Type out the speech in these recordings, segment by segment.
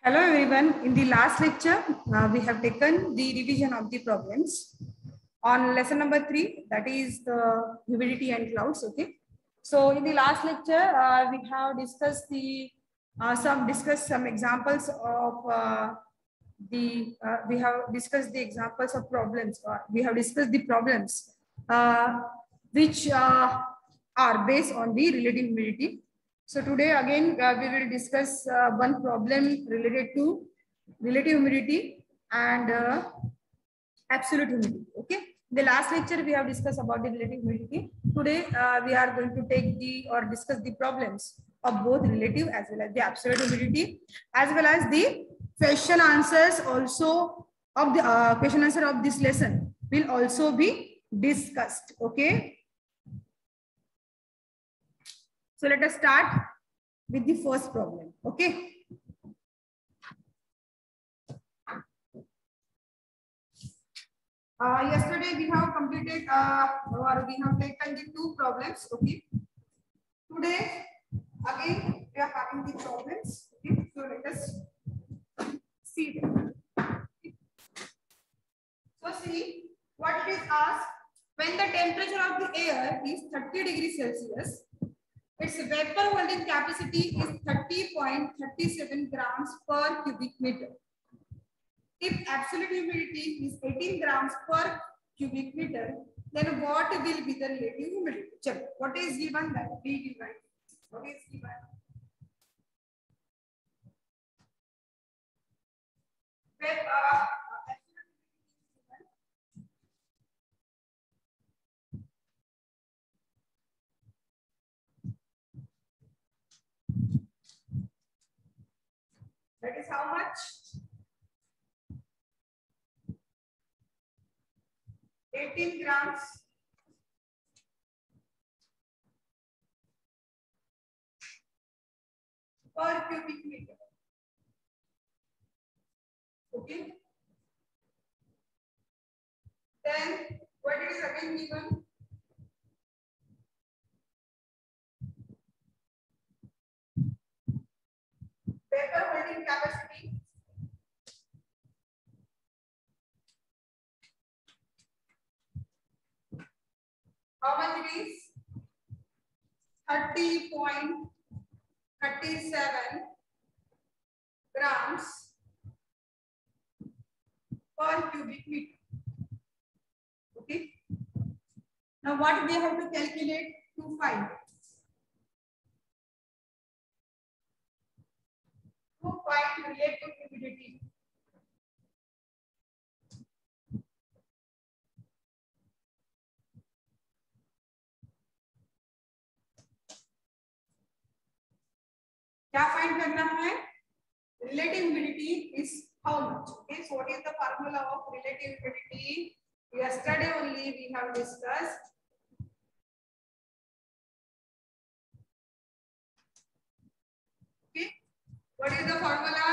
Hello everyone. In the last lecture, we have taken the revision of the problems on lesson number 3, that is the humidity and clouds. Okay. So in the last lecture, we have discussed some examples of we have discussed the examples of problems. We have discussed the problems which are based on the relative humidity. So today again we will discuss one problem related to relative humidity and absolute humidity. Okay. The last lecture we have discussed about the relative humidity. Today we are going to take or discuss the problems of both relative as well as the absolute humidity, as well as the question answers also of the question answer of this lesson will also be discussed. Okay. So let us start with the first problem. Okay. Yesterday we have completed or we have taken the 2 problems. Okay. Today again we are having the problems. Okay. So let us see them. So see what it is asked. When the temperature of the air is 30 degrees Celsius, its vapor holding capacity is 30.37 grams per cubic meter. If absolute humidity is 18 grams per cubic meter, then what will be the relative humidity? Check. What is given? That be given. What is given? That is how much? 18 grams per cubic meter. Okay. Then what it is again given? Vapor holding capacity. How much it is? 30.37 grams per cubic meter. Okay. Now what we have to calculate to find? To find relative humidity. क्या find करना है? Relative humidity is how much? Okay, so what is the formula of relative humidity? Yesterday only we have discussed. Okay, what is the formula?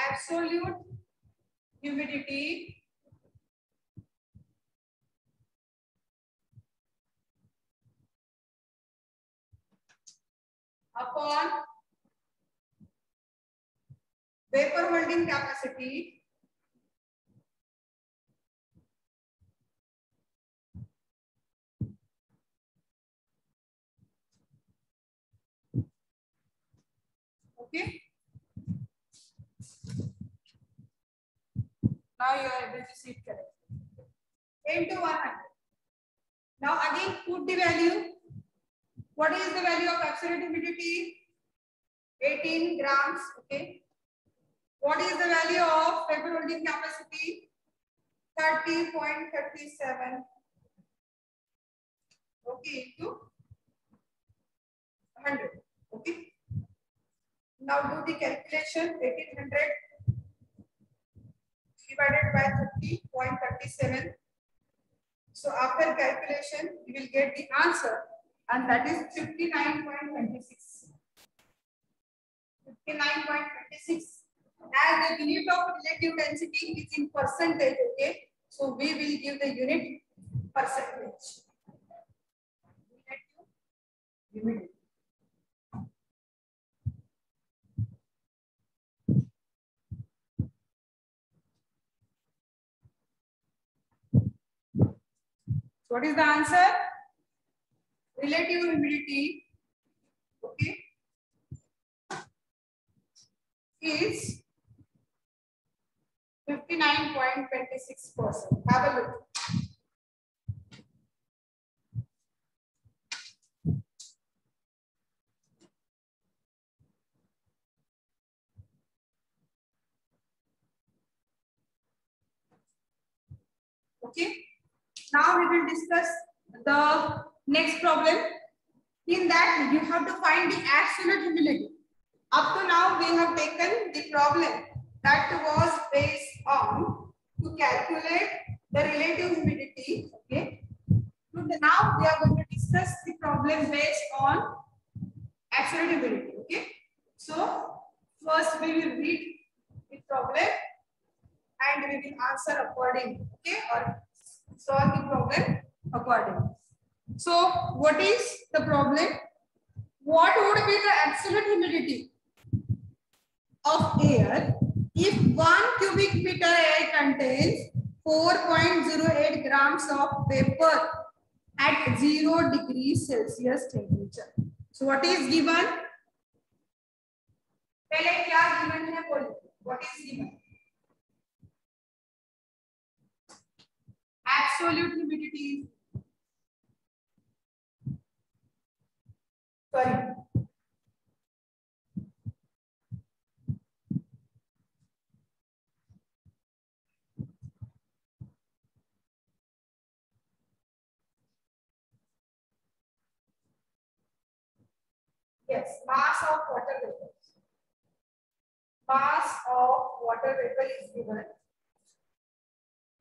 Absolute humidity upon vapor holding capacity okay. Now you are able to see it correctly. Into 100. Now again put the value. What is the value of absolute humidity? 18 grams. Okay. What is the value of vapor holding capacity? 30.37. Okay, into 100. Okay. Now do the calculation. 1800 divided by 30.37. So after calculation, you will get the answer, and that is 59.26. 59.26. As the unit of relative density is in percentage, okay? So we will give the unit percentage. Relative humidity. So what is the answer? Relative humidity, okay, is 59.26%. Have a look. Okay. Now we will discuss the next problem. In that, you have to find the absolute humidity. Up to now, we have taken the problem that was based on to calculate the relative humidity. Okay. Now we are going to discuss the problem based on absolute humidity. Okay. So first we will read the problem and we will answer accordingly. Okay, or solve the problem accordingly. So what is the problem? What would be the absolute humidity of air if 1 cubic meter air contains 4.08 grams of vapor at 0 degrees Celsius temperature? So what is given? पहले क्या given है बोलो. What is given? Absolute humidity. Sorry. Yes, mass of water vapor. Mass of water vapor is given.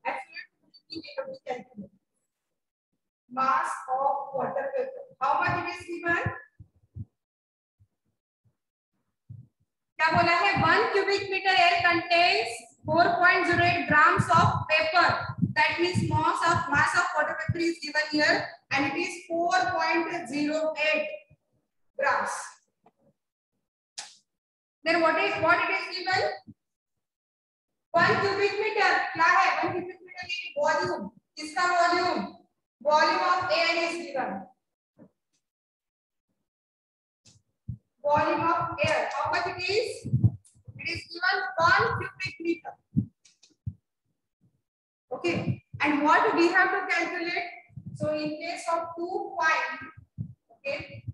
Absolute humidity we have to calculate. Mass of water vapor. How much it is given? क्या बोला है? 1 cubic meter air contains 4.08 grams of vapor. That means mass of water vapor is given here, and it is 4.08 grams. Then what it is given? 1 cubic meter. क्या है? 1 cubic meter की volume. किसका volume? Volume of air is given. Volume of air. How much it is? It is given 1 cubic meter. Okay. And what we have to calculate? So in case of 2 find, okay,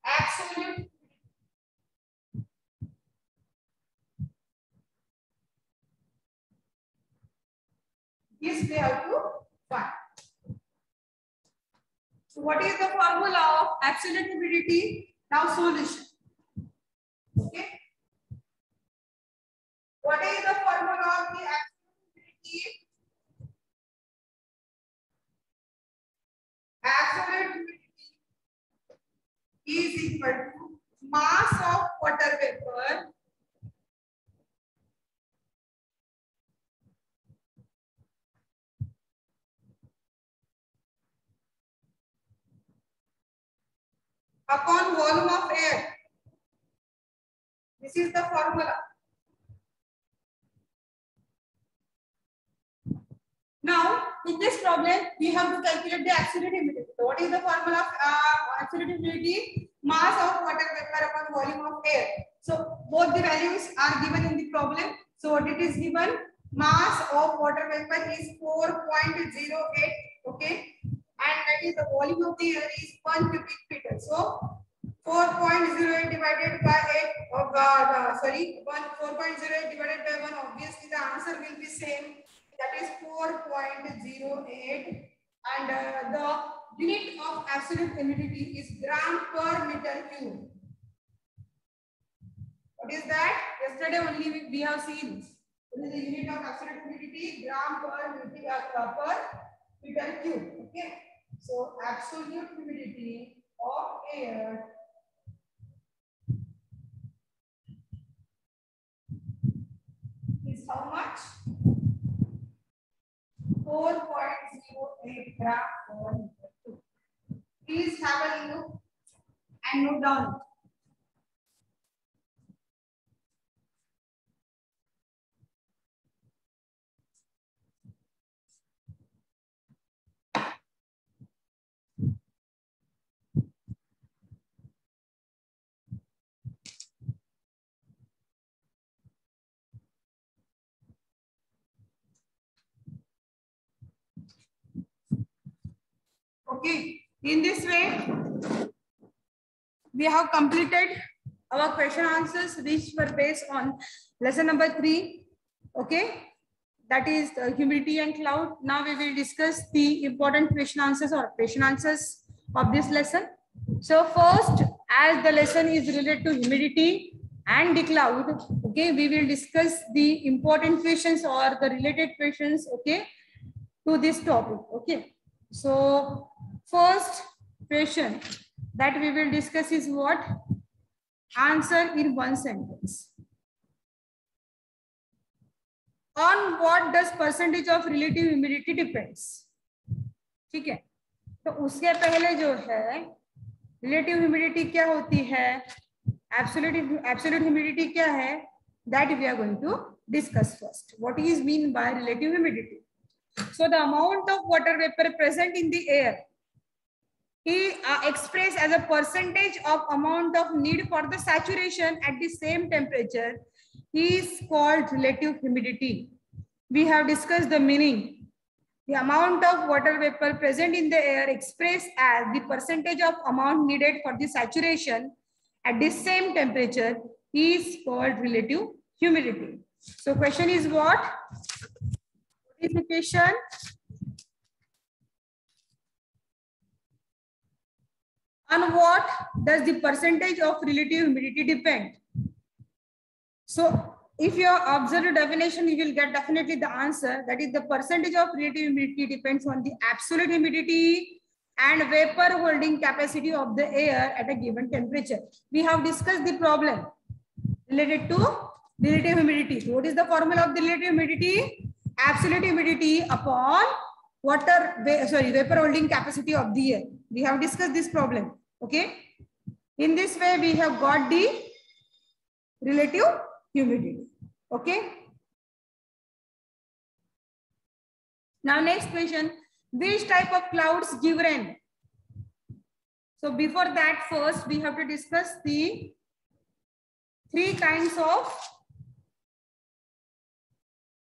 absolute this we have to find. So what is the formula of absolute humidity? Now solution. Okay. What is the formula of the absolute humidity? Absolute humidity is equal to mass of water vapor upon volume of air. This is the formula. Now, in this problem, we have to calculate the absolute humidity. So, what is the formula of absolute humidity? Mass of water vapor upon volume of air. So, both the values are given in the problem. So, what it is given? Mass of water vapor is 4.08. Okay, and that is the volume of the air is 1 cubic meter. So, 4.08 divided by 8 of 4.08 divided by 1. Obviously, the answer will be same. That is 4.08, and the unit of absolute humidity is gram per meter cube. What is that? Yesterday only we have seen. What is the unit of absolute humidity? Gram per meter cube. Okay. So absolute humidity of air is how much? 4.08 gram per meter cube. Please have a look and note down. Okay. In this way, we have completed our question answers which were based on lesson number 3. Okay. That is humidity and cloud. Now we will discuss the important question answers or question answers of this lesson. So first, as the lesson is related to humidity and the cloud, okay, we will discuss the important questions or the related questions, okay, to this topic. Okay. So first question that we will discuss is what? Answer in one sentence. On what does percentage of relative humidity depends? ठीक है, तो उसके पहले जो है relative humidity क्या होती है, absolute humidity क्या है, that we are going to discuss first. What is mean by relative humidity? So the amount of water vapor present in the air is expressed as a percentage of amount of need for the saturation at the same temperature is called relative humidity. We have discussed the meaning. The amount of water vapor present in the air expressed as the percentage of amount needed for the saturation at the same temperature is called relative humidity. So question is what? What is the question? On what does the percentage of relative humidity depend? So if you observe the definition, you will get definitely the answer. That is the percentage of relative humidity depends on the absolute humidity and vapor holding capacity of the air at a given temperature. We have discussed the problem related to relative humidity. So what is the formula of the relative humidity? Absolute humidity upon vapor holding capacity of the air. We have discussed this problem. Okay. In this way, we have got the relative humidity. Okay. Now next question, which type of clouds give rain? So before that, first we have to discuss the 3 kinds of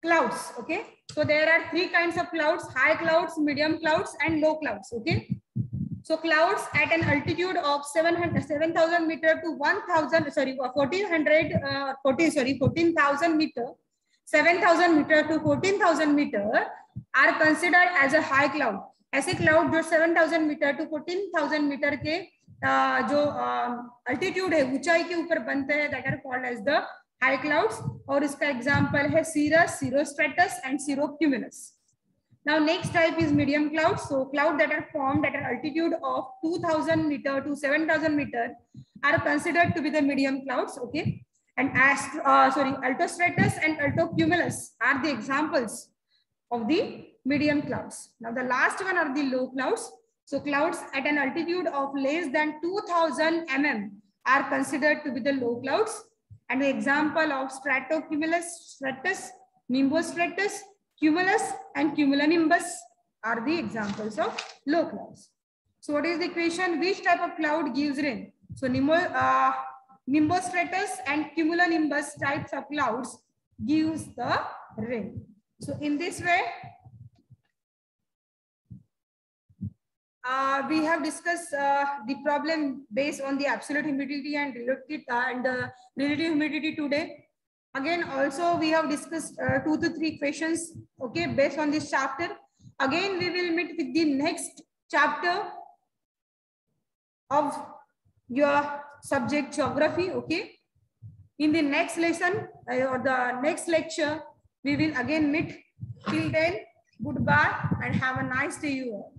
clouds. Okay. So there are 3 kinds of clouds: high clouds, medium clouds, and low clouds. Okay. So clouds at an altitude of 7,000 meter to 14,000 meter, 7,000 meter to 14,000 meter are considered as a high cloud. ऐसे cloud जो 7,000 meter to 14,000 meter के जो altitude है, ऊंचाई के ऊपर बनते हैं, that are called as the high clouds. और इसका example है cirrus, cirrostratus, and cirrocumulus. Now next type is medium clouds. So clouds that are formed at an altitude of 2,000 meter to 7,000 meter are considered to be the medium clouds. Okay, and altostratus and altocumulus are the examples of the medium clouds. Now the last one are the low clouds. So clouds at an altitude of less than 2,000 mm are considered to be the low clouds. And the example of stratocumulus, stratus, nimbostratus, cumulus, and cumulonimbus are the examples of low clouds. So what is the equation? Which type of cloud gives rain? So nimbostratus and cumulonimbus types of clouds gives the rain. So in this way, we have discussed the problem based on the absolute humidity and relative humidity today. Again, also we have discussed 2 to 3 questions, okay, based on this chapter. Again, we will meet with the next chapter of your subject geography, okay. In the next lesson or the next lecture, we will again meet. Till then, goodbye and have a nice day you all.